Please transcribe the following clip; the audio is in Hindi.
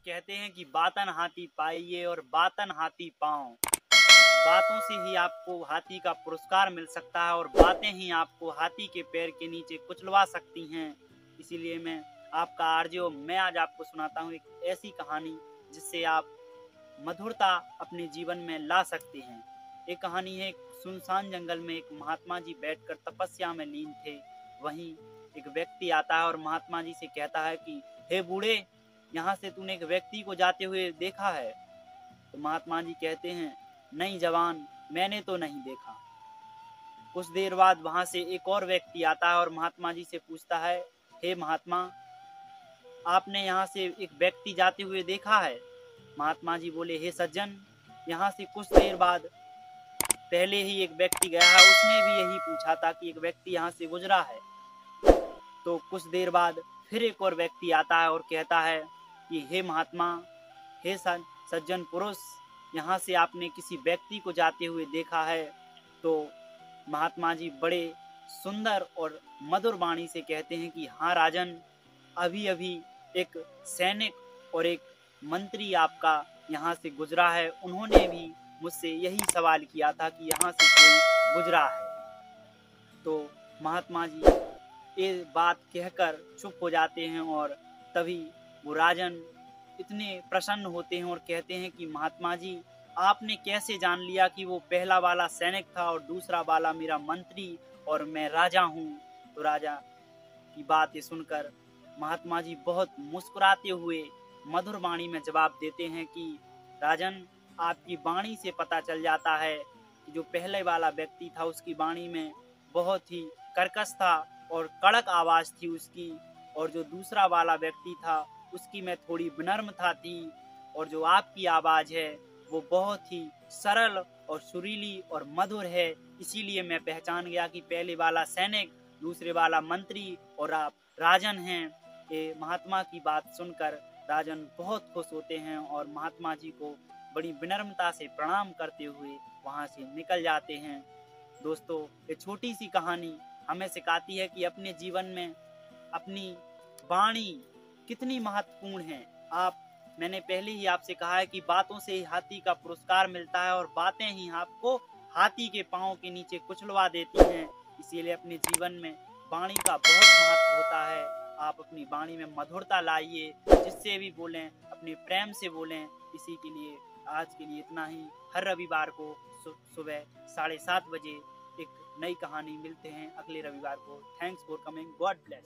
कहते हैं कि बातन हाथी पाइए और बातन हाथी पाओ। बातों से ही आपको हाथी का पुरस्कार मिल सकता है और बातें ही आपको हाथी के पैर के नीचे कुचलवा सकती हैं। इसीलिए मैं आपका आरजे, मैं आज आपको सुनाता हूँ एक ऐसी कहानी जिससे आप मधुरता अपने जीवन में ला सकते हैं। एक कहानी है, एक सुनसान जंगल में एक महात्मा जी बैठकर तपस्या में लीन थे। वहीं एक व्यक्ति आता है और महात्मा जी से कहता है कि हे बूढ़े, यहाँ से तूने एक व्यक्ति को जाते हुए देखा है? तो महात्मा जी कहते हैं, नहीं जवान, मैंने तो नहीं देखा। कुछ देर बाद वहां से एक और व्यक्ति आता है और महात्मा जी से पूछता है, हे महात्मा, आपने यहाँ से एक व्यक्ति जाते हुए देखा है? महात्मा जी बोले, हे सज्जन, यहाँ से कुछ देर बाद पहले ही एक व्यक्ति गया है, उसने भी यही पूछा था कि एक व्यक्ति यहाँ से गुजरा है। तो कुछ देर बाद फिर एक और व्यक्ति आता है और कहता है कि हे महात्मा, हे सज्जन पुरुष, यहाँ से आपने किसी व्यक्ति को जाते हुए देखा है? तो महात्मा जी बड़े सुंदर और मधुर वाणी से कहते हैं कि हाँ राजन, अभी अभी एक सैनिक और एक मंत्री आपका यहाँ से गुजरा है। उन्होंने भी मुझसे यही सवाल किया था कि यहाँ से कोई गुजरा है। तो महात्मा जी ये बात कहकर चुप हो जाते हैं और तभी वो राजन इतने प्रसन्न होते हैं और कहते हैं कि महात्मा जी, आपने कैसे जान लिया कि वो पहला वाला सैनिक था और दूसरा वाला मेरा मंत्री और मैं राजा हूँ? तो राजा की बातें सुनकर महात्मा जी बहुत मुस्कुराते हुए मधुर वाणी में जवाब देते हैं कि राजन, आपकी वाणी से पता चल जाता है कि जो पहले वाला व्यक्ति था उसकी वाणी में बहुत ही कर्कश था और कड़क आवाज़ थी उसकी, और जो दूसरा वाला व्यक्ति था उसकी में थोड़ी विनम्रता थी, और जो आपकी आवाज़ है वो बहुत ही सरल और सुरीली और मधुर है। इसीलिए मैं पहचान गया कि पहले वाला सैनिक, दूसरे वाला मंत्री और आप राजन हैं। ये महात्मा की बात सुनकर राजन बहुत खुश होते हैं और महात्मा जी को बड़ी विनम्रता से प्रणाम करते हुए वहाँ से निकल जाते हैं। दोस्तों, ये छोटी सी कहानी हमें सिखाती है कि अपने जीवन में अपनी वाणी कितनी महत्वपूर्ण है। मैंने पहले ही आपसे कहा है कि बातों से ही हाथी का पुरस्कार मिलता है और बातें ही आपको हाथी के पाँव के नीचे कुचलवा देती हैं। इसीलिए अपने जीवन में वाणी का बहुत महत्व होता है। आप अपनी वाणी में मधुरता लाइए, जिससे भी बोलें अपने प्रेम से बोलें। इसी के लिए आज के लिए इतना ही। हर रविवार को सुबह 7:30 बजे एक नई कहानी मिलते हैं अगले रविवार को। Thanks for coming. God bless.